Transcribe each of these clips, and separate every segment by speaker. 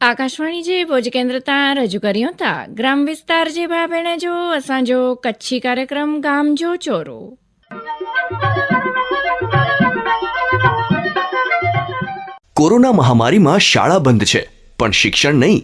Speaker 1: आकाशवाणी जे भुज केंद्र तां रजू करियूं था ग्राम विस्तार जे भाउ भेण जो असांजो कच्छी कार्यक्रम गाम जो चोरो।
Speaker 2: કોરોના મહામારીમાં શાળા બંધ છે, પણ શિક્ષણ નહીં।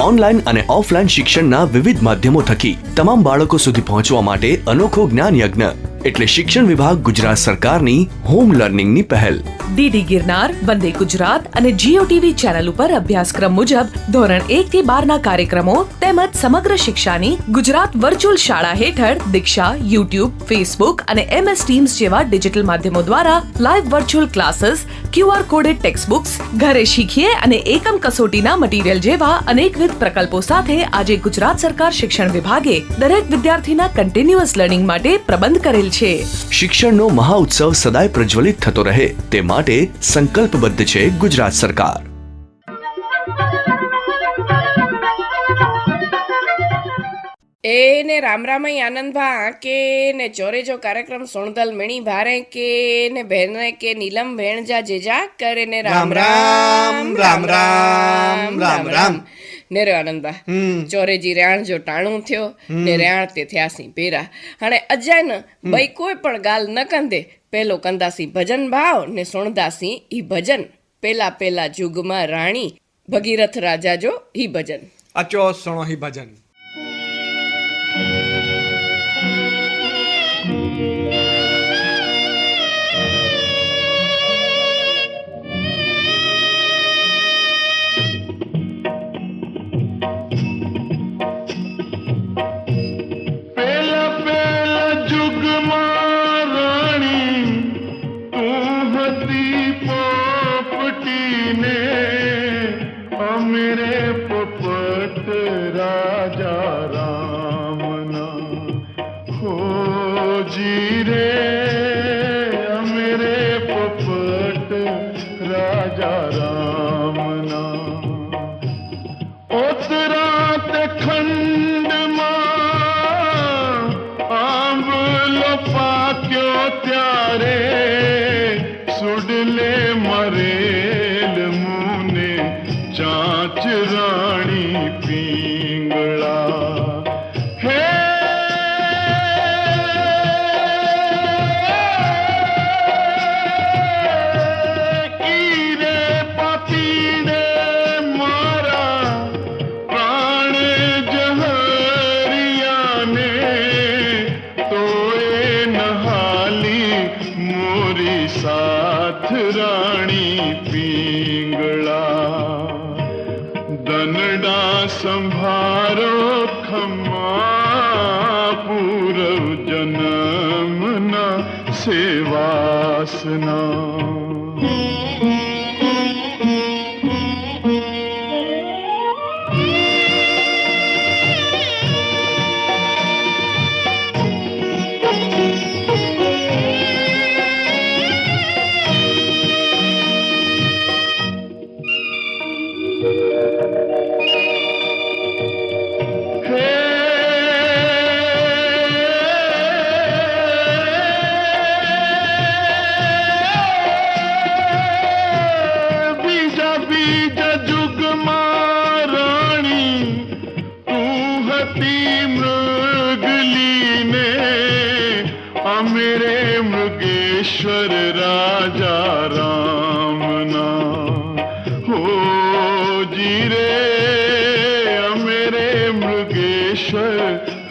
Speaker 2: ઓનલાઈન અને ઓફલાઈન શિક્ષણના વિવિધ માધ્યમો થકી તમામ બાળકો સુધી પહોંચવા માટે અનોખો જ્ઞાન યજ્ઞ એટલે શિક્ષણ વિભાગ ગુજરાત સરકારની હોમ લર્નિંગની પહેલ।
Speaker 3: ડીડી ગિરનાર, વંદે ગુજરાત અને જીઓ ટીવી ચેનલ ઉપર અભ્યાસક્રમ મુજબ ધોરણ 1 થી 12 ના કાર્યક્રમો તેમજ સમગ્ર શિક્ષાની ગુજરાત વર્ચ્યુઅલ શાળા હેઠળ દીક્ષા, યુટ્યુબ, ફેસબુક અને MS ટીમ્સ જેવા ડિજિટલ માધ્યમો દ્વારા live virtual classes, QR coded text books, ઘરે શીખીએ અને એકમ કસોટીના મટીરીયલ જેવા અનેકવિધ પ્રકલ્પો સાથે આજે ગુજરાત સરકાર શિક્ષણ વિભાગે દરેક વિદ્યાર્થીના કન્ટિન્યુઅસ લર્નિંગ માટે પ્રબંધ કરેલ છે।
Speaker 2: શિક્ષણનો મહાઉત્સવ સદાય પ્રજ્વલિત થતો રહે તે માટે સંકલ્પબદ્ધ છે ગુજરાત સરકાર।
Speaker 4: એ ને રામ રામય આનંદ ભા કે ને ચોરે જો કાર્યક્રમ સોણદલ મણી ભારે કે ને બહેને કે નીલમ ભેણજા જેજા કરે ને રામ રામ રામ રામ રામ રામ ने रे आनंद बा चोरे जी रेण जो टाणू थियो ने रेण ते थयासी पेरा हाणे अजाय न बई कोई पण गाल न कंदे पेलो कंदासी भजन भाव ने सुणदासी ई भजन पेला पेला जुग में राणी भगीरथ राजा जो ही भजन
Speaker 5: अचो सुनो ही भजन।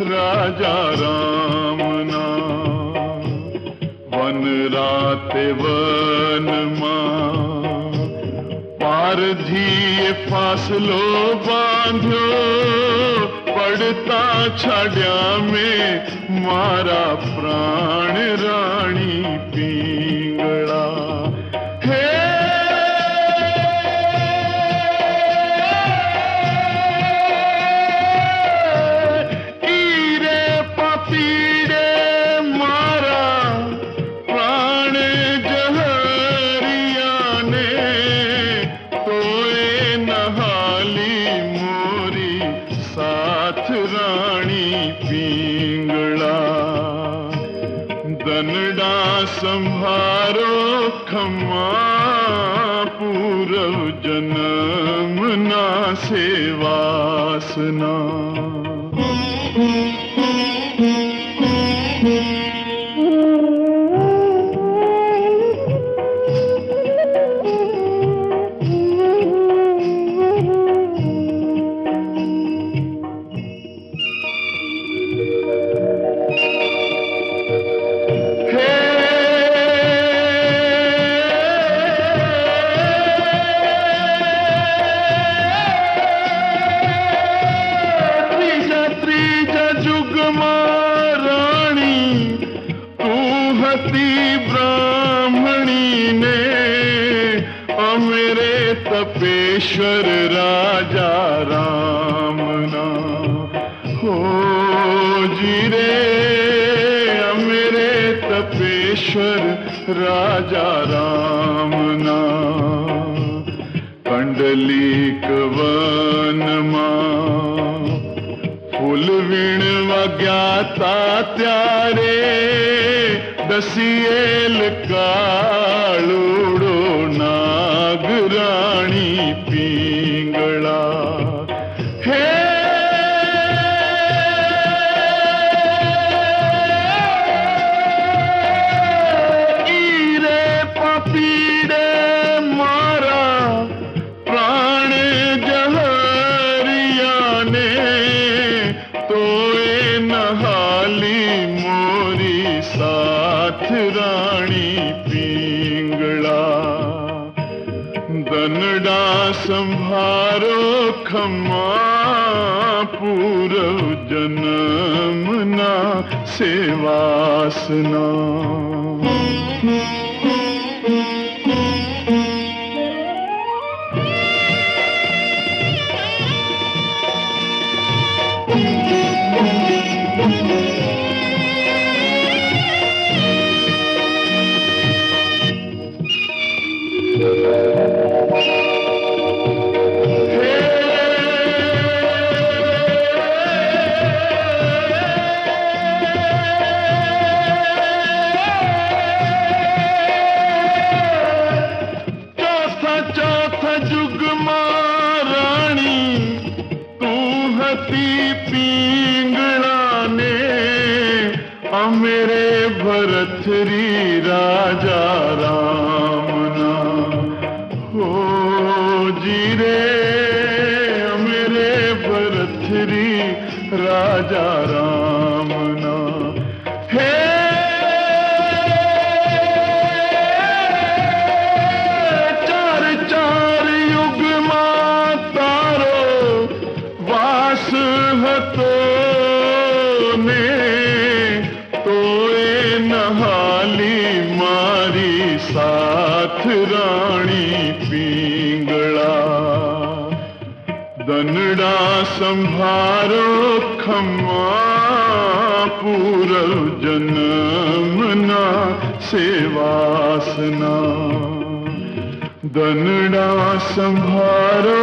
Speaker 6: राजा रामना वन राते वन मां पारधी फासलो बांध्यो पड़ता छाड्या में मारा प्राण राणी पींगड़ा संभारो खमा पूर पूरव जन्म ना से वासना। ત્રીજા જુગમાં રાણી તું હતી બ્રાહ્મણી ને અમેરે તપેશ્વર રાજા રામના હો જીરે અમેરે તપેશ્વર રાજા રામના કંડલીક વનમાં ફૂલ વીણવા ગયા ત્યારે દસિયેલ કાળુડો નાગરાણી પિંગળા હે ઈરે પપીડે મારા પ્રાણ જહરિયાને તો એ નહાલી મોરી સાથ રાણી પિંગળા દનડા સંભારો ખમા પૂરવ જન્મના સેવાસના। ચોથા જુગમાં રાણી તું હતી પિંગળાને અમેરે ભરથરી રાજા રામના હો જીરે અમેરે ભરથરી રાજા રામના હે હતો ને તો એ નહાલી મારી સાથ રાણી પિંગળા દનડા સંભારો ખમા પૂરવ જન્મના સેવાસના દનડા સંભારો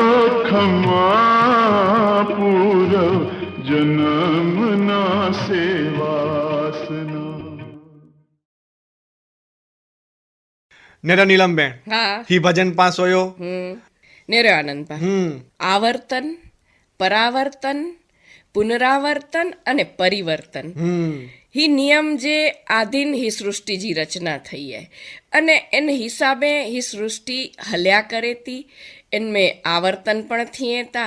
Speaker 6: ખમા પૂરવ જન્મના સેવાસના।
Speaker 5: નેરા નીલમબેન
Speaker 4: હા
Speaker 5: હી ભજન પાસ હોયો
Speaker 4: ને રે આનંદભા આવર્તન પરાવર્તન પુનરાવર્તન અને પરિવર્તન ही नियम जे आधीन ही सृष्टि जी रचना थी है अने इन हिसाबे ही सृष्टि हल्या करे थी इनमें आवर्तन पण थिए था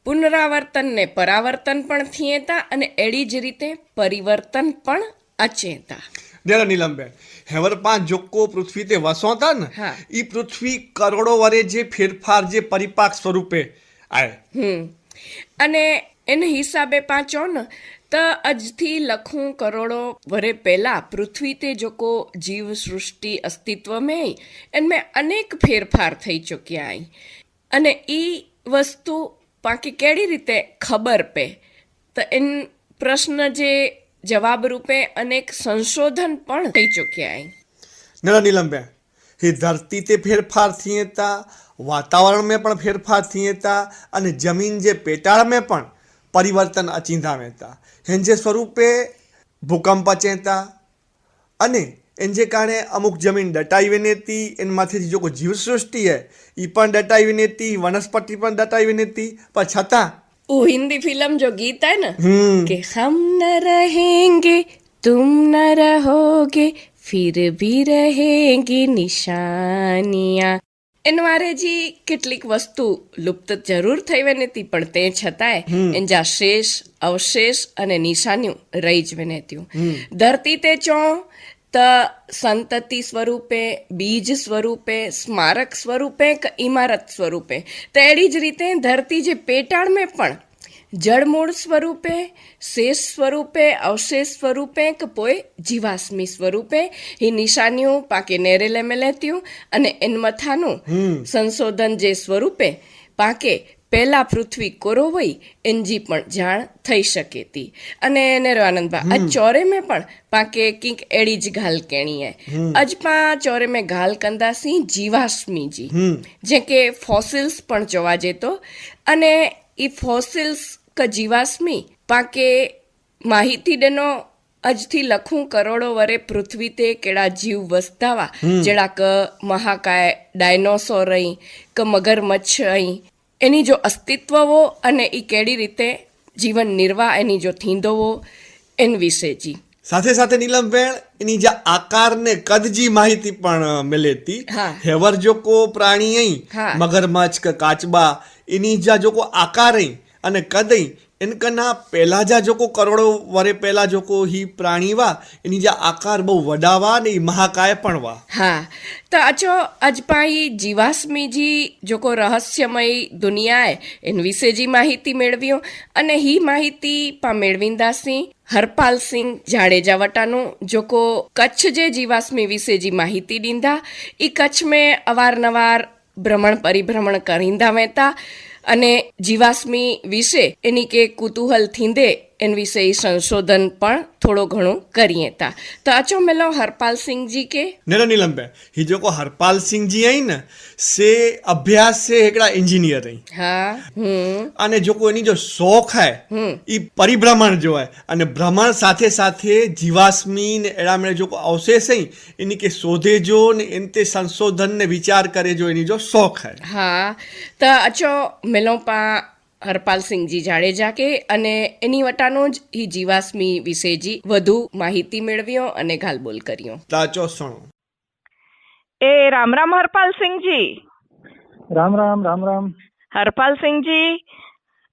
Speaker 4: पुनरावर्तन ने परावर्तन पण थिए था अने एड़ी ज रीते परिवर्तन पण अचे था।
Speaker 5: નેરા નીલમબેન હેવર પાંચ જોકો પૃથ્વી તે વસો હતા ને
Speaker 4: હા.
Speaker 5: ઈ પૃથ્વી કરોડો વરે જે ફેરફાર જે પરિપાક સ્વરૂપે આય
Speaker 4: અને એને હિસાબે પાંચો ને તો આજથી લખું કરોડો વરે પહેલા પૃથ્વી તે જોકો જીવ સૃષ્ટિ અસ્તિત્વ में इनमें अनेक फेरफार થઈ ચૂક્યા आई અને ઈ વસ્તુ પાકી કેડી રીતે ખબર પે તો इन પ્રશ્ન જે જવાબ રૂપે અનેક સંશોધન પણ થઈ ચૂક્યા आई।
Speaker 5: નેરા નીલમબેન ही धरती ते फेरफार थिए था वातावरण में पण फेरफार थिए था અને જમીન જે પેટાળ में पण परिवर्तन अचींदा में था हिन जे स्वरूपे भूकंप अचे था અને એને જે કારણે અમુક જમીન દટાઈ વેની હતી, એનમાંથી જો કોઈ જીવસૃષ્ટિ હે એ પણ દટાઈ વેની હતી, વનસ્પતિ પણ દટાઈ વેની હતી, પણ છતાં
Speaker 4: वो हिंदी फिल्म जो गीत है ना
Speaker 5: हम्म।
Speaker 4: कि हम न रहेंगे तुम न रहोगे फिर भी रहेंगी નિશાનિયા એનવારે જી કેટલીક વસ્તુ લુપ્ત જરૂર થઈ વેની હતી, પણ તે છતાંય એના શેષ અવશેષ અને નિશાનીઓ રહી જ વેને થયું. ધરતી તે ચો त संतति स्वरूपे, बीज स्वरूपे, स्मारक स्वरूपे કે ઇમારત સ્વરૂપે, તો એડી જ રીતે ધરતી જે પેટાળ મેં પણ જળમૂળ સ્વરૂપે, શેષ સ્વરૂપે, અવશેષ સ્વરૂપે કે પોય જીવાશ્મી સ્વરૂપે એ નિશાનીઓ પાકે નેરેલે મેલેત્યું અને એન મથાનું સંશોધન જે સ્વરૂપે પાકે પહેલા પૃથ્વી કોરો હોય એનજી પણ જાણ થઈ શકે હતી. અને નેરો આનંદભા આ ચોરે મેં પણ પાકે કંઈક એડી જ ઘાલ કેણી હે અજપા ચોરે મેં ઘાલ કંદાસી જીવાશ્મીજી જે કે ફોસિલ્સ પણ જોવા જેતો. અને એ ફોસિલ્સ કે જીવાશ્મી પાકે માહિતી ડેનો અજથી લખું કરોડો વરે પૃથ્વી તે કેળા જીવ વસતાવા જેડા ક મહાકાય ડાયનોસોર અહીં કે મગરમચ્છ અહીં એની જો અસ્તિત્વ હો અને એ કેડી રીતે જીવન નિર્વાહ એની જો થીંદો હો એન વિશે જી.
Speaker 5: સાથે સાથે નીલમબેન એની જે આકાર ને કદ જી માહિતી પણ મળેતી.
Speaker 4: હા.
Speaker 5: હેવર જો કો પ્રાણી અહીં
Speaker 4: હા.
Speaker 5: મગરમચ્છ કે કાચબા એની જા જો કો આકાર અહીં અને કદ અહીં એનકના પહેલા જા જો કો કરોડો વરે પહેલા જો કો હી પ્રાણી વા એની જા આકાર બહુ વડાવા ને ઈ મહાકાય પણ વા.
Speaker 4: હા તો અચો અજપાઈ જીવાશ્મીજી જો કો રહસ્યમય દુનિયાએ એન વિશેજી માહિતી મેળવ્યો અને હી માહિતી પા મેળવીંદાસી હરપાલસિંહ જાડેજા વટાનું જો કો કચ્છ જે જીવાશ્મી વિશેજી માહિતી ડીંદા એ કચ્છ મેં અવારનવાર ભ્રમણ પરિભ્રમણ કરીંદા વહેતા અને જીવાશ્મી વિશે એની કે કુતૂહલ થીંદે એન વિશે સંશોધન પણ થોડો ઘણું કરીએ તા. તો અચો મેલો હરપાલ સિંહજી के
Speaker 5: नेरा नीलमबेन ही जो को हरपाल सिंह जी आई न से अभ्यास से एकड़ा इंजीनियर आई
Speaker 4: હા
Speaker 5: અને જો કોઈ એની જો શોખ હે એ પરિભ્રમણ જો હે અને ભ્રમણ સાથે સાથે જીવાશ્મી ને એડા મેળે જો કોઈ અવશેષ હઈ એની કે શોધે જો ને એન તે સંશોધન ને વિચાર કરે જો એની જો શોખ હે.
Speaker 4: હા તો અચો મેલો પા હરપાલસિંહજી જાડેજા કે અને એની વટાનો જ ઈ જીવાશ્મી વિશેજી વધુ માહિતી મેળવ્યો અને ગાલબોલ કર્યો.
Speaker 5: તાચો સણો
Speaker 7: એ રામ રામ હરપાલસિંહજી.
Speaker 8: राम राम राम राम
Speaker 7: હરપાલસિંહજી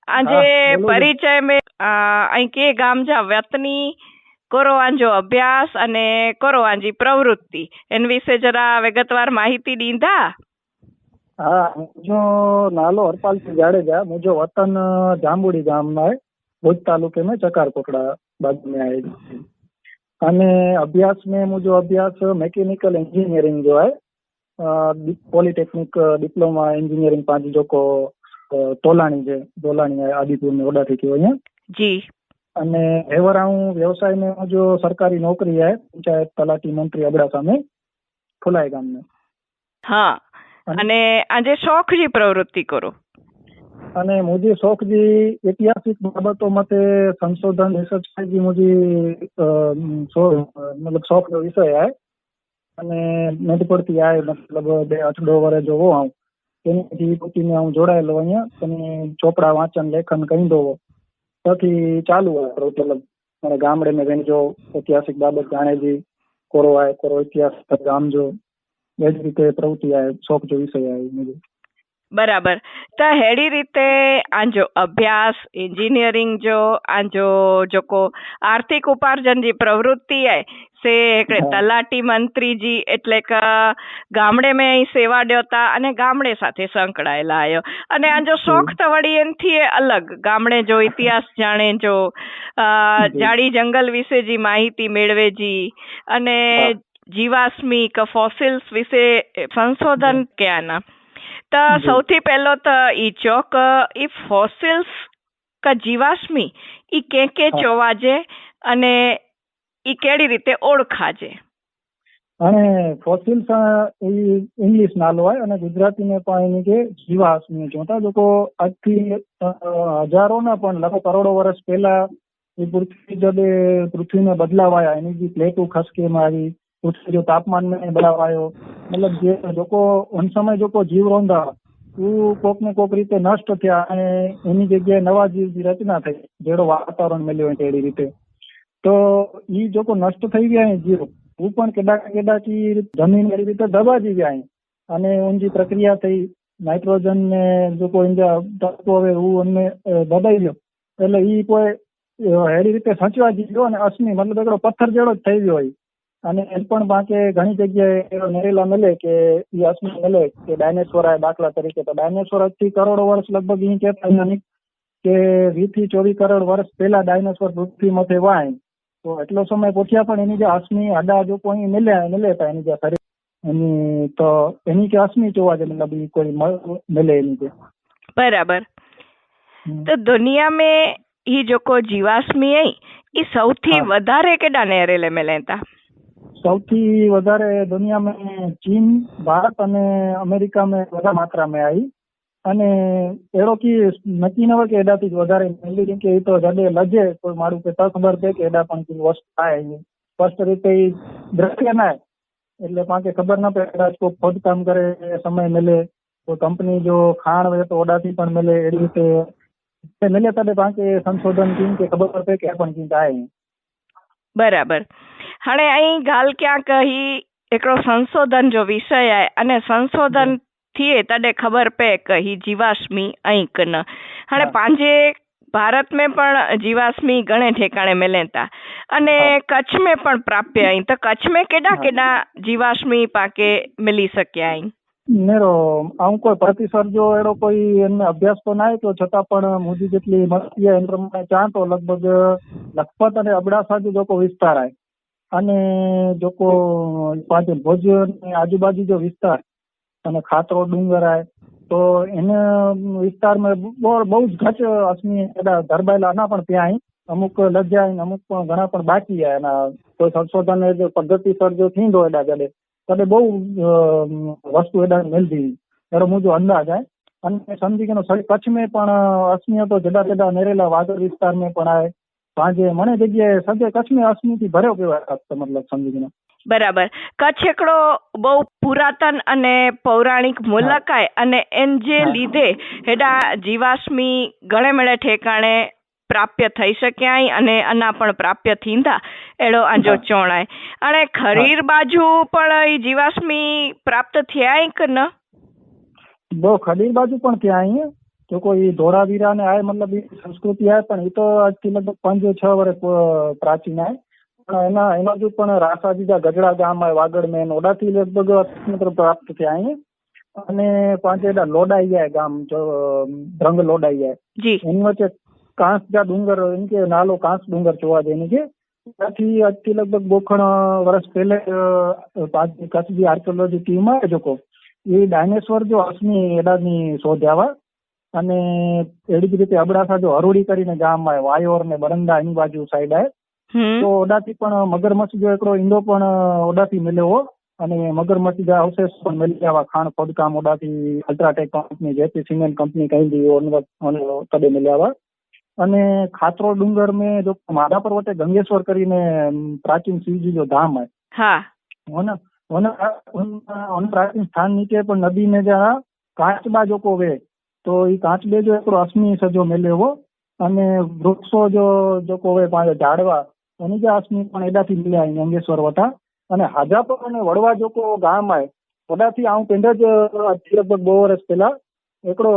Speaker 7: આજે
Speaker 8: હા, બોલો.
Speaker 7: પરિચય મેં અહીં કે ગામ જા વતની કરો આંજો અભ્યાસ અને કરો આંજી પ્રવૃત્તિ એન વિશે જરા વિગતવાર માહિતી દીંધા.
Speaker 8: हाँ मुझो नालो हरपाल सिंह जाडेजा, मुझो वतन जांबुड़ी गाम में है, भुज तालुके में चकार कोटड़ा बाजू में आए. अने अभ्यास में मुझो अभ्यास मैकेनिकल इंजीनियरिंग जो है पॉलिटेक्निक डिप्लोमा इंजीनियरिंग पांच जो को तोलाणी है, तोलाणी है आदिपुर में ओडा थी क्यों है.
Speaker 7: જી
Speaker 8: અને એવર હું વ્યવસાય में मुझो सरकारी नौकरी है पंचायत तलाटी मंत्री अबड़ासा में फुलाई गाम में.
Speaker 7: હા અને આજે શોખજી પ્રવૃત્તિ કરો.
Speaker 8: અને मुझे शौक जी ऐतिहासिक बाबतों मते संशोधन रिसर्च जी मुझे मतलब शौक नो विषय है. અને નથી પડતી આ મતલબ 2 વર્ષ જોવો હું તેની પ્રવૃત્તિને હું જોડાયેલો અહીંયા અને ચોપડા વાંચન લેખન કરી દો ત્યાંથી ચાલુ હોય પ્રવૃત્તિ. મતલબ મારા ગામડે મેં વેન જો ऐतिहासिक बाबत जाने जी कोरो आए कोरो इतिहास गाम जो એ જ રીતે પ્રવૃત્તિ આ શોખ જો વિષય आहे मुझे.
Speaker 7: બરાબર. તો હેડી રીતે આંજો અભ્યાસ એન્જિનિયરિંગ જો આંજો જોકો આર્થિક ઉપાર્જન જી પ્રવૃત્તિ है से हिकिड़े तलाटी मंत्री जी એટલે કે ગામડે में અહીં સેવા ॾियो અને ગામડે સાથે સંકળાયેલા આયો અને આ જો શોખ તો વળી એનથી અલગ ગામડે જો ઇતિહાસ જાણે જો જાડી જંગલ વિશે જી માહિતી મેળવે જી અને જીવાશ્મી કે ફોસિલ્સ વિશે સંશોધન ક્યાંના. તો સૌથી પહેલો તો ઈ ચોક ઈ ફોસિલ્સ કે જીવાશ્મી ઈ કે ચોવાજે અને ઈ કેડી રીતે ઓળખાજે.
Speaker 8: અને ફોસિલ્સ એ ઇંગ્લિશ નાલો હોય અને ગુજરાતી में પણ એની કે જીવાશ્મી જોતા લોકો આજથી હજારો ના પણ લાખો કરોડો વર્ષ પહેલા એ પૃથ્વીને બદલાવ આવ્યા એની જે પ્લેટો ખસકેમાં આવી पृथ्वी जो तापमान में बदलाव आयो, मतलब जे जोको उन समय जोको जीव रोंधा उ कोक ने कोक रीते नष्ट थया अने एनी जग्याए नवा जीवनी रचना थई जेड़ो वातावरण मिल्यो होय तेड़ी रीते। तो ई जोको नष्ट थई गया है जीव वो पण केडाकी जमीन एड़ी रीते दबाजी गया है अने उनकी प्रक्रिया थई नाइट्रोजन ने जोको इंजा तत्व हवे वो उनने दबाई गयो એટલે ઈ કોઈ એડી રીતે સચવાજી ગયો અને અશ્મિ મતલબ એકડો પથ્થર જેવો જ થઈ ગયો હોય અને એ પણ બાકી ઘણી જગ્યાએ નરેલા મળે કે ઈ અશ્મિ મળે કે ડાયનેસોર આ દાખલા તરીકે તો ડાયનેસોર થી કરોડો વર્ષ લગભગ ઈ કહેતા વૈજ્ઞાનિક કે 20 થી 24 કરોડ વર્ષ પહેલા ડાયનેસોર પૃથ્વી માથે વાય તો એટલો સમય પૂછ્યા પણ એની જે અશ્મિ આડા જો કોઈ મળે હતા એની જે શરીર એની તો એની કે અશ્મિ જોવા જે मतलब ઈ કોઈ મળે એની કે
Speaker 7: बराबर। तो दुनिया में ही जो को जीवाश्मी है ये सौथी
Speaker 8: हाँ।
Speaker 7: वधारे केडा नेरेले मिलेता?
Speaker 8: સૌથી વધારે દુનિયામાં ચીન, ભારત અને અમેરિકા में વધારે માત્રા में आई અને એડો કી નક્કી ન હોય કે એડાથી જ વધારે મળી કેમ કે એ તો જડે લજે કોઈ મારું કે ખબર છે કે એડા પણ કોઈ વસ્તુ થાય સ્પષ્ટ રીતે ઈ દ્રશ્ય ના એટલે પાકે ખબર ના પડે કોઈ ખોદકામ કરે સમય મળે તો કંપની જો ખાણ હોય તો ઓડાથી પણ મળે એ રીતે મળે તને પાકે સંશોધન कीन કે ખબર પડે કે પણ कीन થાય।
Speaker 7: बराबर। हाणे अहीं गाल क्या कही एकड़ो संशोधन जो विषय है अने संशोधन थिए तडे खबर पे कि ही जीवाश्मी अहीं कन हाणे पांजे भारत में पण जीवाश्मी घणे ठेकाणे मिले था अने कच्छ में पण प्राप्य अहीं तो कच्छ में केडा केडा जीवाश्मी पाके मिली सक्या अहीं?
Speaker 8: नेरो आऊं कोई प्रतिशत जो एड़ो कोई एने अभ्यास तो ना तो छता पण मुझी जेटली मस्ती है प्रमाणे चाह तो लगभग लखपत अने अबડાસા जो को विस्तार है अने जो को पाछे भुज ने आजूबाजू जो विस्तार अने खातरो डूंगर है तो एने विस्तार में बहुत घट अश्मी धरबायला ना पण त्यां अमुक लज्जा अमुक पण घणा पण बाकी है एना कोई संशोधन जो पद्धतिसर जो थींदो एडा जडे तडे बहु वस्तु एडा मिलती एड़ो मुझो अंदाज है अने समझी के सही कच्छ में पण अश्मी तो जड़ा जड़ा नेरेला वागड़ विस्तार में पण आए पांजे मने जग्याए सजे कच्छ में अश्मी थी भर्यो पियो मतलब समझी के
Speaker 7: बराबर। कच्छ एकड़ो बहु पुरातन अने पौराणिक मुलक है अने एन जे लीधे हेडा जीवाश्मी घणे मेळे ठेकाणे प्राप्य थई शक्या अने अना पण प्राप्य थींदा एड़ो आजो चोण है। अने खरीर बाजू पण ई जीवाश्मी प्राप्त थया के न?
Speaker 8: बहु खरीर बाजू पण थया है जो कोई धोरावीरा ने आए मतलब संस्कृति है पण तो आज की लगभग 5-6 वर्ष प्राचीन है एना एना जो पण रासाजी जा गजड़ा गाम है वागड़ में ओडाथी लगभग मतलब प्राप्त थया है अने पांचेडा लोडाई है गाम जो रंग लोडाई है
Speaker 7: जी
Speaker 8: इन वच्चे कांस जा डूंगर इनके नालो कांस डूंगर जोवा जेने के त्याथी આજથી लगभग 2 વર્ષ पहले कच्छ जी आर्कियोलॉजी टीम है जो को ये डायनेसोर जो अश्मी एडानी शोध्यावा અને એડી જ રીતે અબડાસા જો હરોડી કરીને ગામ આવે વાયોર ને બરંડા એની બાજુ સાઈડ આવે તો ઓડાથી પણ મગરમચ્છ જો એકડો ઈંડો પણ ઓડાથી મળ્યો અને મગરમચ્છ જે અવશેષ પણ મળી આવા ખાણ ખોદકામ ઓડાથી UltraTech company JP cement company કહી दी તડે મળ્યા અને ખાતરો ડુંગર में जो मादा पर्वते गंगेश्वर કરીને प्राचीन शिवजी जो धाम है
Speaker 7: हाँ
Speaker 8: उन प्राचीन स्थान नीचे पर नदी में जहाँ कांचबा जो को वे तो ये कांचबे जो एक अश्मी सजो मिले हो अने वृक्षो जो को वे पांच झाड़वा उन्हीं जो अश्मी पण एडाथी मिल्या गंगेश्वर वटा अने हाजापुर अने वड़वा जो को गाम है वडाथी आऊं पेंड ज लगभग 2 वर्ष पहला एकड़ो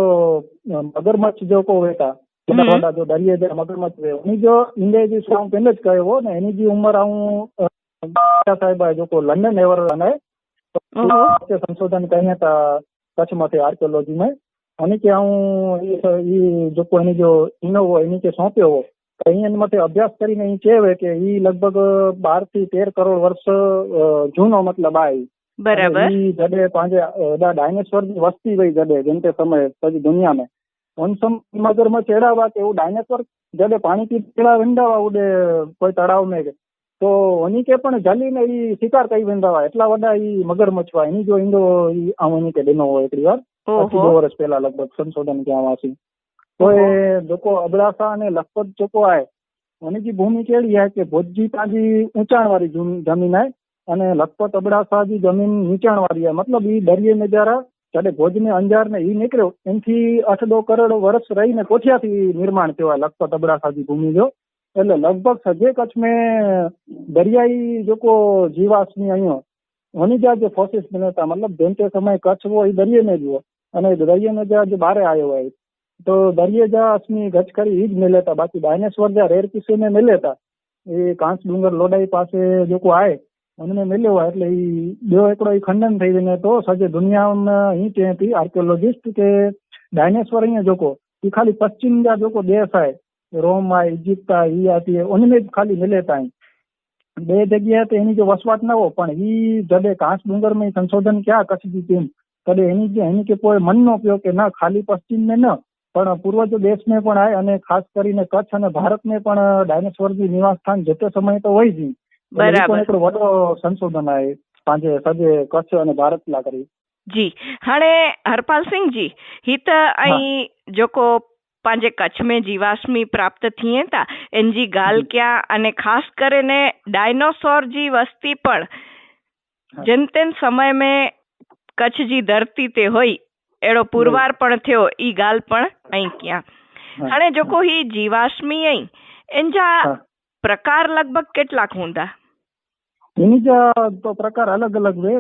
Speaker 8: मगरमच्छ जो को वेता वड़ा जो दरिये जो मगरमच्छ वे उन्हीं जो इंडे जी आऊं पेंड ज कयो हो ने एनी जी उम्र आऊं साहेब जो को लंडन एवर है संशोधन कहीं था कच्छ मथे आर्कियोलॉजी में अनि के हूँ जो कोई जो इनो हो इनी के सौंप्यो हो तो इन मथे अभ्यास करीने ई कहे के ई लगभग 12 થી 13 करोड़ वर्ष जूनो मतलब आए
Speaker 7: बराबर
Speaker 8: जडे पांजे डायनेसोर की वस्ती वही जडे जनते समय पछी दुनिया में उन समय मगरमच्छ एड़ा के वो डायनेसोर जडे पानी की पेड़ा विंदावा उडे कोई तड़ाव में तो उन्हीं के पण जली ने ई शिकार कई वेंदावा एटला वडा ई मगरमच्छ वा एनी जो इंदो ई आऊं एनी के दिनो हो एकड़ी वार 2 वर्ष पहला लगभग संशोधन किया वासी तो ये जो अबड़ासा ने लखपत जो आए उन्हीं की भूमि केड़ी है कि भुज जी पांजी ऊंचाण वाली जमीन है અને લખપત અબડાસાજી જમીન નીચાણવાળી છે. મતલબ ઈ દરિયે નજારા જયારે ભોજને અંજાર ને ઈ નીકળ્યો એનથી 8-10 કરોડ વર્ષ રહીને કોઠિયાથી નિર્માણ થયો લખપત અબડાસાજી ભૂમિ જો. એટલે લગભગ સજે कच्छ में दरियाई जो को जीवाश्मी अहियों होनी जा जो फोसिस मिले था, मतलब जैसे समय कच्छ वो दरिये में जो અને દરિયે में जो बाहर आयो है तो दरिये जा असमी गच करी ही मिले था. बाकी डायनासोर जा रेर किसी में मिले था ये कांच डूंगर लोडाई पासे जो को आए उनमें मिले हुआ એટલે ઈ બે એકડો ઈ ખંડન થઈ ગયું તો સજે દુનિયામાં ઈ કહેતી આર્कियोलॉजिस्ट કે डायनासोर અહીંયા जो को ये खाली पश्चिम जा जो को देश है रोम है इजिप्ट है ये आती है उनमें खाली मिले था. बे जगह तो एनी जो वसवाट न हो पण ई जडे कांच डूंगर में संशोधन क्या कच्छ की टीम कदे एनी के कोई मन नो उपयोग के ना खाली पश्चिम में न पण पूर्वज देश में पण आए અને ખાસ કરીને કચ્છ અને ભારત में પણ ડાયનાસોર જી નિવાસ સ્થાન જતે સમય તો હોય જ
Speaker 7: બરાબર.
Speaker 8: એકડો વડો સંશોધન આए પાંજે સજે કચ્છ અને ભારત લા કરી
Speaker 7: जी हाणे हरपाल सिंह जी ही त ऐं जेको पंहिंजे कच्छ में जीवाश्मी प्राप्त थिए था इन जी ॻाल्हि कया अने ख़ासि करे ने डायनासोर जी वस्ती पण जिन तिन समय में कच्छ जी धरती ते हुई अहिड़ो पुरवार पण थियो ई ॻाल्हि पण ऐं कया. हाणे जेको ही जीवाश्मी ऐं इन जा प्रकार लगभग કેટલાક हूंदा?
Speaker 8: इन्हीं जा तो प्रकार अलग अलग वे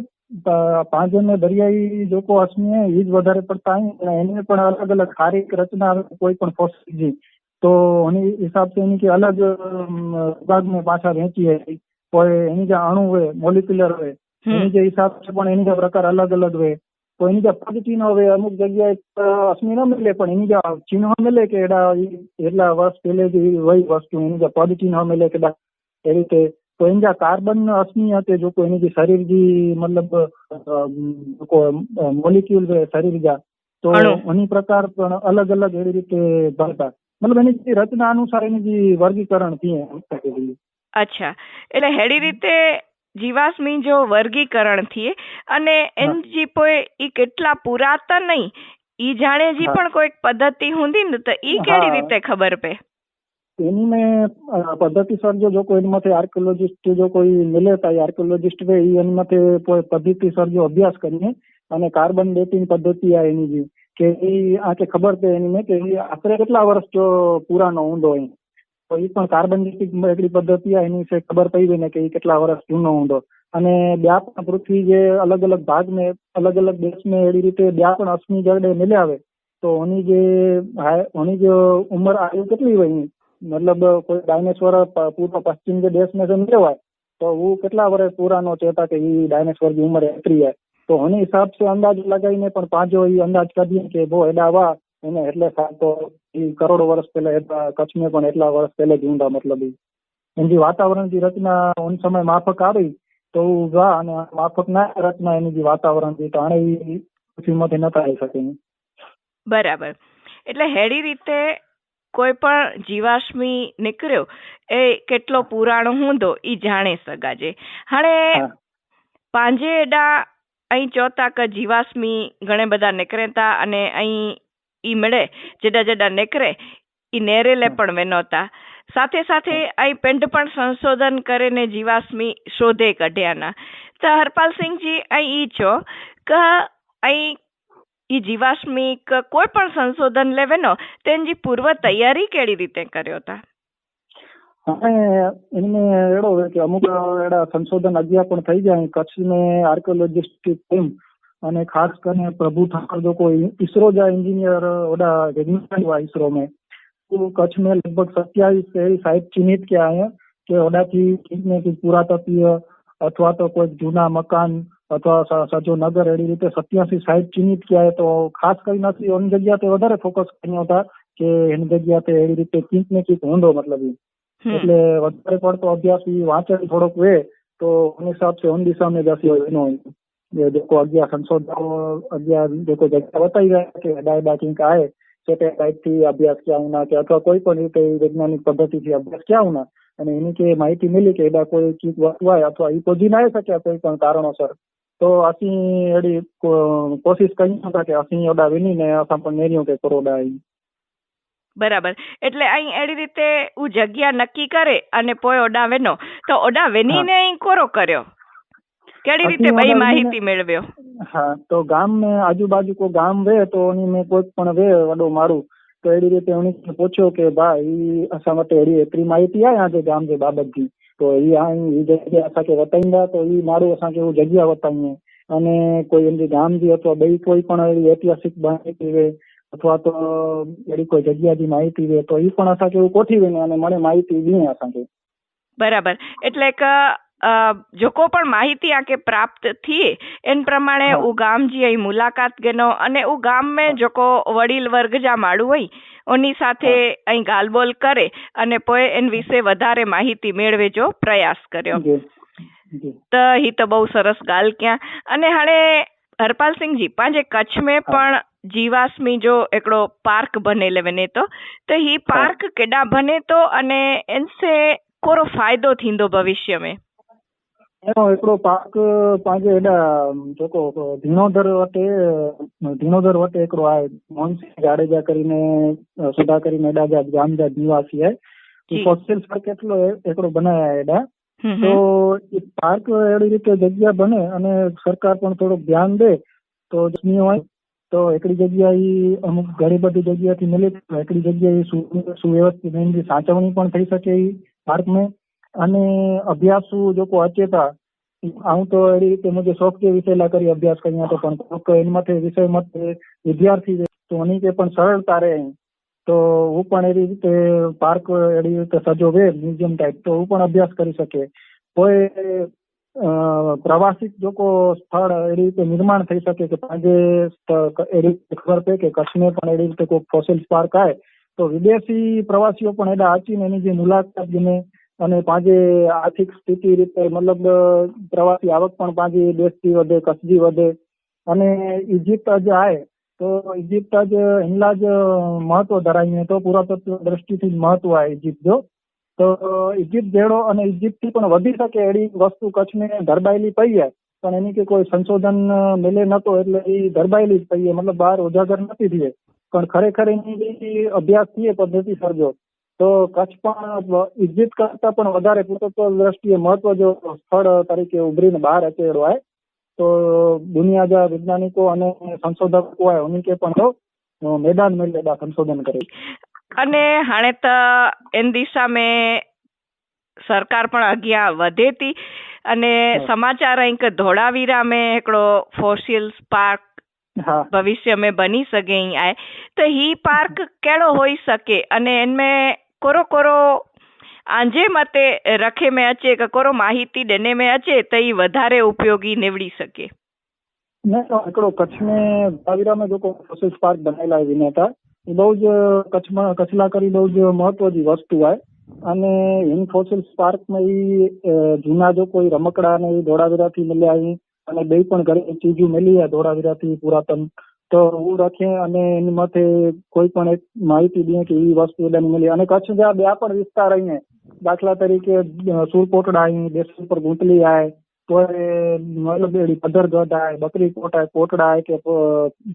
Speaker 8: पांजे में दरियाई जो को असमी है ये वधारे पड़ता है इनमें पण अलग अलग खारिक रचना कोई पण फॉसिल जी तो उन्हीं हिसाब से इनकी अलग विभाग में पाछा रहती है. कोई इन्हीं जा अणु वे मोलिक्युलर वे इन्हीं के हिसाब से पण इन्हीं का प्रकार अलग अलग वे तो इन्हीं जा पद चिन्ह वे अमुक जगह असमी न मिले पण इन्हीं जा चिन्ह मिले के एडा एटला वर्ष पहले जी वही वस्तु इन्हीं जा पद चिन्ह मिले के ए रीते तो इन जा कार्बन असमी हते जो को इनकी शरीर जी मतलब को मोलिक्यूल वे शरीर जा तो उन्हीं प्रकार पण अलग अलग एडी रीते बनता मतलब एनी जी रचना अनुसार एनी जी वर्गीकरण थी है.
Speaker 7: अच्छा એટલે હેડી રીતે જીવાશ્મી જો વર્ગીકરણ થઈએ અને એનજી પોય ઈ કેટલા પુરાતન નહીં ઈ જાણે જી પણ કોઈક પદ્ધતિ હુંદી ને તો ઈ કેડી રીતે ખબર પે
Speaker 8: इन्हीं में पद्धति सर जो कोई इन मथे आर्कियोलॉजिस्ट जो कोई मिले था आर्कियोलॉजिस्ट वे इन मथे पद्धति सर जो अभ्यास करिए અને કાર્બન ડેટિંગ પદ્ધતિ આ એની जी કે ઈ આકે ખબર છે એની में કે ઈ આશરે કેટલા વર્ષ જો પુરાનો ઊંડો હોય તો ઈ પણ કાર્બન ડેટિંગ એકડી પદ્ધતિ આ એની से ખબર પડી ને કે ઈ કેટલા વર્ષ જૂનો ઊંડો અને બે પણ પૃથ્વી જે અલગ અલગ ભાગ में अलग अलग देश में એડી રીતે બે પણ અશ્મી જડે મિલે આવે તો ઓની जो उम्र आयु કેટલી હોય मतलब कोई डायनासोर पूरा पश्चिम के देश में से मिले हुआ है तो वो कितना वर्ष पुरानो चेता कि डायनासोर की उम्र एतरी है तो उन्हीं हिसाब से अंदाज लगाई पण पांचो ये अंदाज कर दिए कि वो एडा वा એને એટલે તો કરોડો વર્ષ પહેલા કચ્છ में પણ એટલા વર્ષ પહેલે જ ઊંડા मतलब એની વાતાવરણ की रचना उन समय माफक આવી તો વા અને માફક ના રચના એની જે વાતાવરણ થી તો આણે પૃથ્વીમાંથી નતા આવી શકે.
Speaker 7: બરાબર એટલે હેડી રીતે કોઈ પણ જીવાશ્મી નીકળ્યો એ કેટલો પુરાણો હૂંદો ઈ જાણે સગાજે. હાણે પાંજે એડા અહીં ચોથા ક જીવાશ્મી ઘણે બધા નીકળેતા અને અહીં ઈ મળે જેડા જેડા નીકળે ઈ નેરેલે પણ વેનોતા સાથે સાથે અહીં પેન્ટ પણ સંશોધન કરીને જીવાશ્મી શોધે કઢ્યાના. તો હરપાલ સિંહજી અહીં ઈ છો કે અહીં ई जीवाश्मी कोई पण संशोधन लेवेनो तेनजी पूर्व तैयारी केड़ी रीते कर्यो था?
Speaker 8: इनमें एड़ो है कि अमुक एड़ा संशोधन अज्ञा पण थई जाय कच्छ में आर्कियोलॉजिस्ट की टीम અને ખાસ કરીને પ્રભુ ઠાકર जो कोई इसरो जा इंजीनियर ओडा वैज्ञानिक हुआ इसरो में तो कच्छ में लगभग 27 ऐसी साइट चिन्हित किया है कि ओडा की पुरातत्वीय अथवा तो कोई जूना मकान अथवा सजो नगर एडी रीते 87 साइट चिन्हित किया है तो खास કરીને उन जगह पे વધારે ફોકસ કર્યો હતા કે એની જગ્યા पे એડી રીતે કીક ને કીક ઊંડો मतलब એટલે વધારે પડતો અભ્યાસ વાંચન થોડોક વે તો उन हिसाब से उन दिशा में जैसे नो ये देखो अज्ञा संशोधन अज्ञा देखो जगह बताई गया कि डायडा किंग आए सेटेलाइट थी अभ्यास किया होना कि अथवा कोई पण रीते वैज्ञानिक पद्धति थी अभ्यास किया होना અને એની કે માહિતી मिली કે એડા કોઈ ચીજ વસ્તુઆય અથવા ઈ પહોંચી ના શક્યા કોઈ પણ કારણોસર તો અસી એડી કોશિશ કરી હતા કે અસી ઓડા વિનીને અસાં પણ નેર્યું કે કરોડા આવી.
Speaker 7: બરાબર એટલે અહીં એડી રીતે હું જગ્યા નક્કી કરે અને પોય ઓડા વેનો તો ઓડા વેનીને અહીં કોરો કર્યો કેડી રીતે
Speaker 8: અથી
Speaker 7: બઈ
Speaker 8: વધારે
Speaker 7: માહિતી મેળવ્યો?
Speaker 8: हाँ तो गाम में आजू बाजू को गाम वे तो उन्हीं में कोई पण वे वडो मारू तो एड़ी रीते उन्हीं पूछो के भाई असा मते एड़ी एतरी माहिती आहे यहाँ के गाम के बाबत की तो ये आई जगह असा के बताईंदा तो ये मारू असा के वो जगह बताईए અને કોઈ એમની ગામ જી અથવા બઈ કોઈ પણ એવી ઐતિહાસિક માહિતી વે અથવા તો એડી કોઈ જગ્યાની માહિતી વે તો એ પણ અસા કે એવું ગોઠવી ને અને મને માહિતી દી અસા કે
Speaker 7: બરાબર. એટલે કે જો કોઈ પણ માહિતી આકે પ્રાપ્ત થઈએ એન પ્રમાણે
Speaker 8: હા.
Speaker 7: ઉ ગામ જી અહીં મુલાકાત ગેનો અને ઉ ગામ में જો કો વડીલ વર્ગ જા માળું હોય ઓની સાથે અહીં ગાલબોલ કરે અને પોએ એન વિશે વધારે માહિતી મેળવે જો પ્રયાસ કર્યો.
Speaker 8: જી જી
Speaker 7: તો ही तो बहु सरस गाल क्या अने हाणे हरपाल सिंह जी पांजे कच्छ में पण जीवाश्मी जो एकड़ो पार्क बनेले वने तो ही पार्क केडा बने तो अने इनसे कोरो फायदो थींदो भविष्य में?
Speaker 8: એનો એકડો પાર્ક પાંજે એડા જોકો ધીણોધર વટે એકડો આ મોહનસિંહ જાડેજા કરીને સુધા કરીને એડા જા ગામજા નિવાસી હે
Speaker 7: જી.
Speaker 8: ફોસિલ પાર્ક એટલો એકડો બનાયા એડા
Speaker 7: हम्म,
Speaker 8: તો એ પાર્ક એડી રીતે જગ્યા બને અને સરકાર પણ થોડુંક ધ્યાન દે તો જમીન હોય તો એકડી જગ્યા ઈ અમુક ઘણી બધી જગ્યાથી મળે તો એકડી જગ્યા ઈ સુવ્યવસ્થિત એની સાચવણી પણ થઈ શકે ઈ પાર્ક में અને અભ્યાસુ જો કોઈ અચેતા આવું તો એડી રીતે મુझे शौक के विषय ला करी अभ्यास करिया तो पण कोक इन मथे विषय मत विद्यार्थी तो उन्हीं के पण सरलता रहे तो वो पण एडी रीते पार्क एडी रीते सजो वे म्यूजियम टाइप तो वो पण अभ्यास करी सके कोई प्रवासी जो को स्थल एडी रीते निर्माण थई सके के पांजे एडी खबर पे के कच्छ में पण एडी रीते कोई फॉसिल पार्क आए तो विदेशी प्रवासीओ पण एडा आचीने एनी जे मुलाकात गमे અને પાંજે આર્થિક સ્થિતિ રીતે મતલબ પ્રવાસી આવક પણ પાંજી દેશથી વધે કચ્છજી વધે અને ઇજિપ્ત જ આए તો ઇજિપ્ત જ એમના જ મહત્વ ધરાવીને તો પુરાતત્વ દ્રષ્ટિથી જ મહત્વ आहे ઇજિપ્ત જો તો ઇજિપ્ત જેડો અને ઇજિપ્તથી પણ વધી શકે એડી વસ્તુ કચ્છમાં ધરબાયેલી પઈ છે પણ એની કે કોઈ સંશોધન મેલે નતો એટલે એ ધરબાયેલી જ પઈ છે મતલબ બહાર ઉજાગર નથી થઈ પણ ખરેખર એની અભ્યાસ થઈએ પદ્ધતિ સર્જો તો કચ્છ પણ ઇજિપ્ત કરતા પણ વધારે પુરાતત્વ દ્રષ્ટિએ મહત્વ જો સ્થળ તરીકે ઉભરીને બહાર અચેડો आहे તો દુનિયા જા વૈજ્ઞાનિકો અને સંશોધકો आहे उन्हीं के પણ તો मैदान में लेदा संशोधन करे
Speaker 7: અને હાણે તો એન દિશા में सरकार पण अॻियां वधे थी અને समाचार અહીં धोलावीरा में हिकिड़ो फॉसिल्स पार्क
Speaker 8: हाँ
Speaker 7: भविष्य में बनी सके ही आहे तो ही पार्क कहिड़ो होई सके अने इनमें कोरो कोरो आंजे मते रखे में अचे के कोरो माहिती देने में अचे तो ही वधारे उपयोगी निवड़ी सके?
Speaker 8: ને એકડો કચ્છ में ધોલાવીરા में जो ફોસિલ પાર્ક બનાયેલા है વિનેતા એ બહુ જ કચ્છમાં કચ્છલા કરી બહુ જ મહત્વની વસ્તુ आहे અને इन ફોસિલ પાર્કમાં ઈ જૂના જો કોઈ રમકડા ને એ ધોળાવીરાથી મળ્યા અહીં અને બે પણ ઘણી ચીજો મળી છે ધોળાવીરાથી પુરાતન તો હું રખે અને એની માથે કોઈ પણ એક માહિતી દે કે એ વસ્તુ એડાની મળી અને કચ્છ જા બે પણ વિસ્તાર અહીં દાખલા તરીકે સુરકોટડા અહીં દેશ ઉપર ગુંતલી આય તો મતલબ એડી પધરગઢ આય બકરી કોટડા આય કે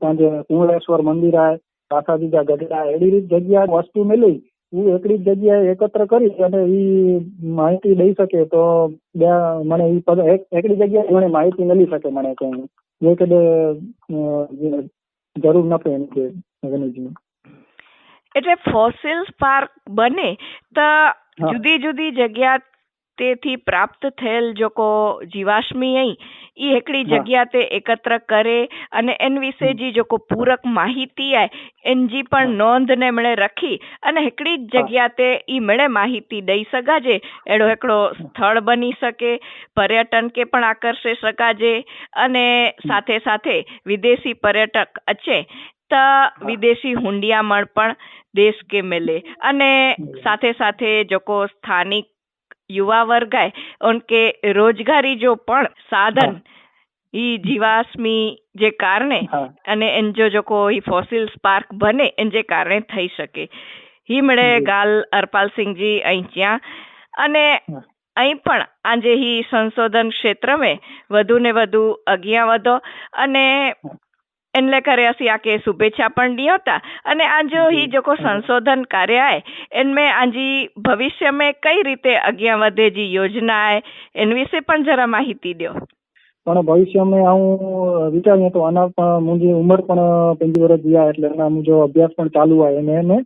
Speaker 8: પાંજે કુંવળેશ્વર મંદિર આય કાસાજીજા ગઢડા એડી રીત જગ્યા વસ્તુ મળી હું એકડી જગ્યાએ એકત્ર કરી અને એ માહિતી દઈ શકે તો મને એકડી જગ્યાએ મને માહિતી મળી શકે મને કઈ જે કદે જરૂર ન પડે એમ કે
Speaker 7: એટલે ફોસિલ્સ પાર્ક બને તો જુદી જુદી જગ્યા તેથી પ્રાપ્ત થયેલ જો કો જીવાશ્મી અહીં એ એકડી જગ્યા તે એકત્ર કરે અને એન વિશે जी जो को पूरक माहिती है एन जी पण नोंध ने मळे रखी અને એકડી જગ્યા તે ઈ मळे माहिती दई सकाजे एड़ो एकड़ो स्थळ बनी सके पर्यटन के पण आकर्षे सकाजे અને સાથે સાથે विदेशी पर्यटक अचे तो विदेशी हुंडियामण पण देश के मिले અને સાથે સાથે जो को स्थानिक युवा वर्ग है उनके रोजगारी जो पण साधन ई जीवाश्मी जे कारणे અને એન જો કોઈ ફોસિલ્સ પાર્ક બને એન જે કારણે થઈ શકે ही મળે ગાલ હરપાલસિંહજી અહીં ત્યાં અને અહીં પણ આજે ही સંશોધન ક્ષેત્ર में વધુ ને વધુ અગિયા વધો અને એટલે करे असी आके शुभेच्छा पण दी होता અને आजो ही जो को संशोधन कार्य है इनमें आजी भविष्य में कई रीते अगिया वधे जी योजना है इन विषे पण जरा माहिती दो।
Speaker 8: પણ ભવિષ્યમાં હું વિચારીએ તો આના પણ મુંજી ઉંમર પણ 25 વર્ષ થયા એટલે એના મુજો અભ્યાસ પણ ચાલુ હોય એને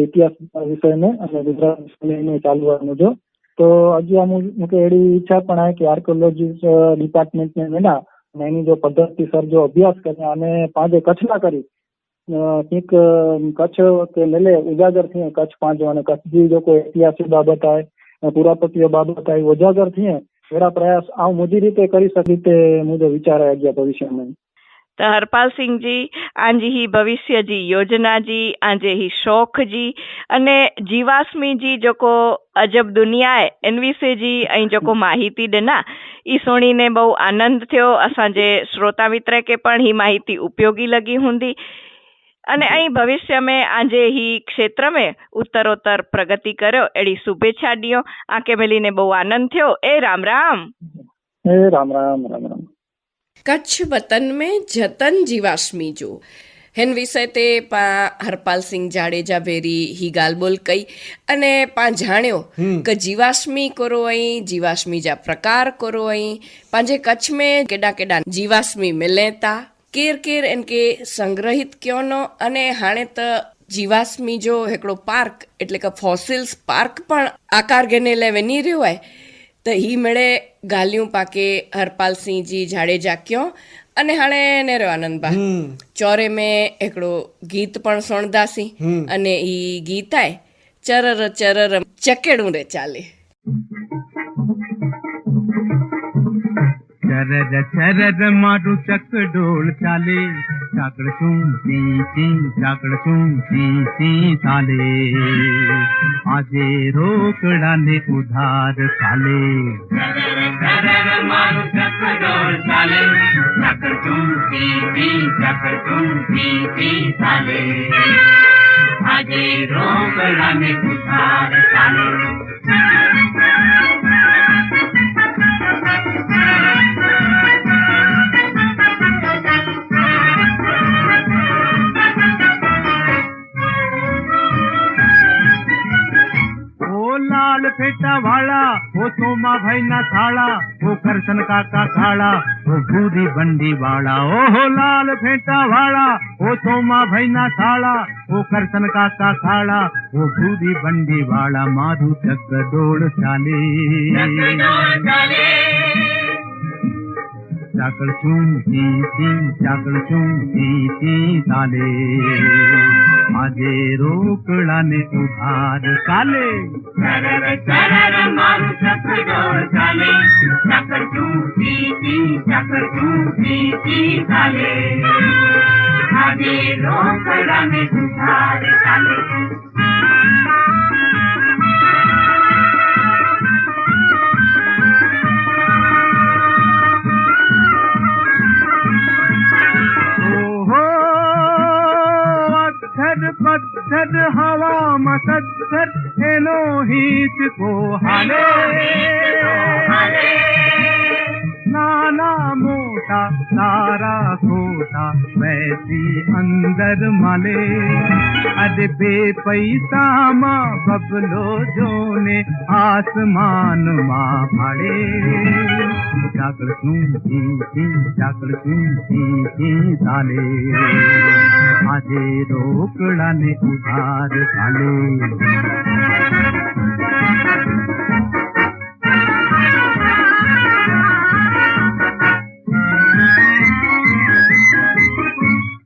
Speaker 8: ઇતિહાસ વિષયને અને ગુજરાત વિષયને ચાલુ હોય મુજો તો અગિયા મુકે એડી ઈચ્છા પણ आहे કે આર્કિયોલોજી ડિપાર્ટમેન્ટ ને વેના અને એની જો પદ્ધતિસર જો અભ્યાસ કરે અને પાંજે કચ્છના કરી કંઈક કચ્છ કે લેલે ઉજાગર थिए कच्छ પાંજો અને કચ્छ जी जो कोई ऐतिहासिक बाबत आहे पुरातत्वीय बाबत आहे उजागर थिए एड़ा प्रयास आ मुझी रीते करी सकी ते मुझे विचार है अगिया भविष्य में।
Speaker 7: तो हरपाल सिंह जी आंजी ही भविष्य जी योजना जी आंजे ही शौक जी अने जीवाश्मी जी जोको अजब दुनिया है इन विषय जी अहीं जोको माहिती ॾिना ई सुणीने बहु आनंद थियो। असांजे श्रोता मित्र के पण ही माहिती उपयोगी लगी हुंदी अने अहीं भविष्य में आंजे ही क्षेत्र में उत्तरोत्तर प्रगति करो एड़ी शुभेच्छा दियो। आके मिलीने बहु आनंद थियो। ए राम राम।
Speaker 8: ए राम राम राम राम।
Speaker 4: कच्छ वतन में जतन जीवाश्मी जो हिन विषय ते पा हरपाल सिंह जाडेजा भेरी ही गाल बोल कई अने पा जाण्यो कि जीवाश्मी कोरो आई जीवाश्मी जा प्रकार कोरो आई पांजे कच्छ में केडा केडा जीवाश्मी मिले ता केर केर इनके संग्रहित क्यों नो अने हाणे त जीवाश्मी जो हिकिड़ो पार्क એટલે કે ફોસિલ્સ પાર્ક પણ આકાર घेने लाइ वञी रहियो आहे त ही मिड़े ॻाल्हियूं पाके हरपाल सिंह जी जाडेजा कयो अने हाणे ने रहियो आनंदबा चौरे में हिकिड़ो गीत पण सुणदासीं अने ही गीत आहे चरर चरर चकेड़ूं रे चाले।
Speaker 9: चरर चरर मारू चकडोल चाले चाकड़ चूं ची चाकड़ चूं ची चाले आजे रोकड़ा ने उधार चाले। चरर चरर मारू चकडोल चाले चाकड़ चूं ची चाकड़ चूं ची चाले आजे रोकड़ा ने उधार चाले। लाल फेटा वाला वो सोमा भाई ना थाला वो करसन काका खाड़ा वो भूरी बंडी वाला ओ हो लाल फेटा वाला वो सोमा भाई ना थाला वो करसन काका खाड़ा वो भूरी बंडी वाला मारू चक दौड़ चाले चाकड़ चूं ची चाकड़ चूं ची चाले आजे रोकड़ा ने उधार चाले। चरर चरर मारू चकडोल चाले चाकड़ चूं ची चाकड़ चूं ची चाले आजे रोकड़ा ने उधार चाले। पत्थर हवा मसत्थर हेलो हित को हाले नाना मोटा सारा खोटा वैसी अंदर माले अरे बेपैसा माँ बबलो जोने आसमान माँ भाड़े चाकड़ चूं चाकड़ चूं साले आजे रोकड़ा ने उधार साले।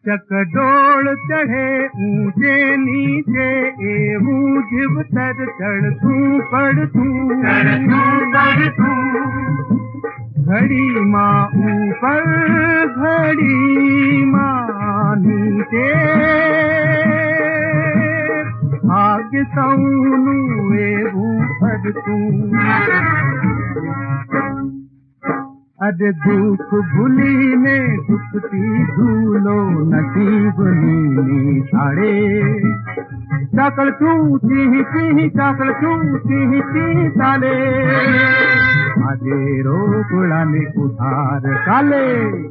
Speaker 9: चकडोल चढ़े ऊंचे नीचे एवं जीव तर चढ़ तू पढ़ तू घड़ी माँ ऊपर घड़ी माँ नीचे आगे सौनू एवं पढ़ तू अरे दुख भूली ने दुखती धूलो नसीब नीनी छाड़े चाकड़ चूं ची चाकड़ चूं ची साले आजे रोकड़ा ने उधार चाले।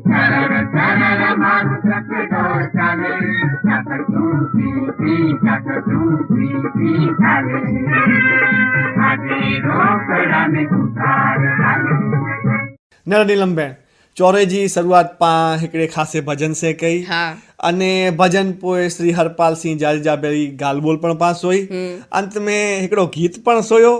Speaker 9: चरर चरर मारू चकडोल चाले चाकड़ चूं ची चाकड़ चूं ची साले आजे रोकड़ा ने उधार चाले।
Speaker 5: નીલમબેન चौरे जी शुरुआत पां हिकिड़े ख़ासे भजन से कई
Speaker 4: हा
Speaker 5: अने भजन पोइ श्री हरपाल सिंह जाडेजा बेरी ॻाल्हि ॿोल पण पाण सोई अंत में हिकिड़ो गीत पण सोयो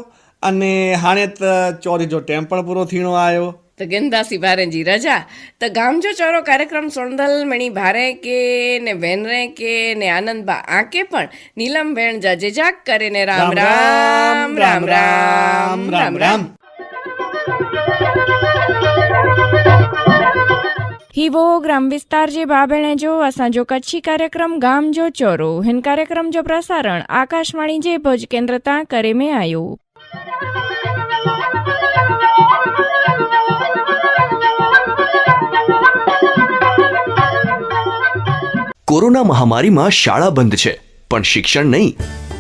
Speaker 5: अने हाणे त चौरे जो टाइम पण पूरो थीणो आयो
Speaker 4: त गिनदासी ॿारनि जी रजा त गाम जो चौरो कार्यक्रम सुणंदल मणी भारे के ने भेनरे के ने आनंद बा आके पण नीलम भेण जा जेजाक करे ने राम राम राम राम राम राम।
Speaker 1: हीवो ग्राम विस्तार जे भाउ भेण जो असांजो कच्छी कार्यक्रम गाम जो चोरो। हिन कार्यक्रम जो प्रसारण आकाशवाणी जे भुज केंद्र तां करे में आयो।
Speaker 2: કોરોના મહામારીમાં શાળા બંધ છે, પણ શિક્ષણ નહીં.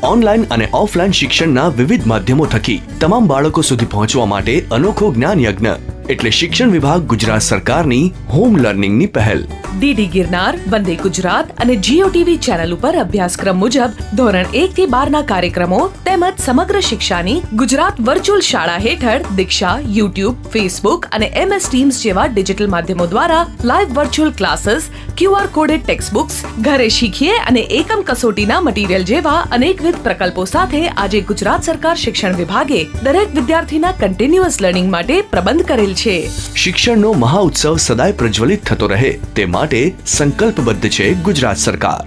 Speaker 2: ઓનલાઈન અને ઓફલાઈન શિક્ષણના વિવિધ માધ્યમો થકી તમામ બાળકો સુધી પહોંચવા માટે અનોખો જ્ઞાન યજ્ઞ એટલે શિક્ષણ વિભાગ ગુજરાત સરકારની હોમ લર્નિંગની પહેલ.
Speaker 3: ડીડી ગિરનાર, વંદે ગુજરાત અને જીઓટીવી ચેનલ ઉપર અભ્યાસક્રમ મુજબ ધોરણ 1 થી 12 ના કાર્યક્રમો તેમજ સમગ્ર શિક્ષાની ગુજરાત વર્ચ્યુઅલ શાળા હેઠળ દીક્ષા, યુટ્યુબ, ફેસબુક અને MS ટીમ્સ જેવા ડિજિટલ માધ્યમો દ્વારા live virtual classes, QR coded text books, ઘરે શીખીએ અને એકમ કસોટીના મટીરીયલ જેવા અનેકવિધ પ્રકલ્પો સાથે આજે ગુજરાત સરકાર શિક્ષણ વિભાગે દરેક વિદ્યાર્થીના કન્ટિન્યુઅસ લર્નિંગ માટે પ્રબંધ કરેલ છે.
Speaker 2: શિક્ષણનો મહાઉત્સવ સદાય પ્રજ્વલિત થતો રહે તે માટે સંકલ્પબદ્ધ છે ગુજરાત સરકાર.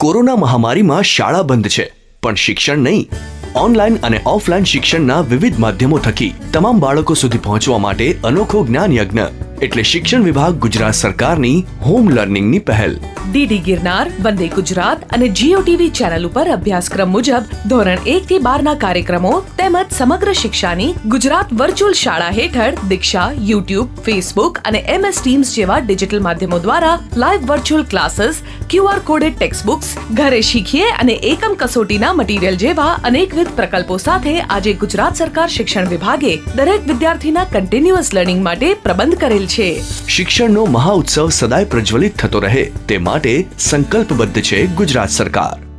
Speaker 2: કોરોના મહામારીમાં શાળા બંધ છે, પણ શિક્ષણ નહીં. ઓનલાઈન અને ઓફલાઈન શિક્ષણના વિવિધ માધ્યમો થકી તમામ બાળકો સુધી પહોંચવા માટે અનોખો જ્ઞાન યજ્ઞ એટલે શિક્ષણ વિભાગ ગુજરાત સરકારની હોમ લર્નિંગની પહેલ.
Speaker 3: ડીડી ગિરનાર, વંદે ગુજરાત અને જીઓટીવી ચેનલ ઉપર અભ્યાસક્રમ મુજબ ધોરણ 1 થી 12 ના કાર્યક્રમો તેમજ સમગ્ર શિક્ષાની ગુજરાત વર્ચ્યુઅલ શાળા હેઠળ દીક્ષા, યુટ્યુબ, ફેસબુક અને MS ટીમ્સ જેવા ડિજિટલ માધ્યમો દ્વારા live virtual classes, QR coded text books, ઘરે શીખીએ અને એકમ કસોટીના મટીરીયલ જેવા અનેકવિધ પ્રકલ્પો સાથે આજે ગુજરાત સરકાર શિક્ષણ વિભાગે દરેક વિદ્યાર્થીના કન્ટિન્યુઅસ લર્નિંગ માટે પ્રબંધ કરેલ છે.
Speaker 2: શિક્ષણનો મહાઉત્સવ સદાય પ્રજ્વલિત થતો રહે તે માટે સંકલ્પબદ્ધ છે ગુજરાત સરકાર.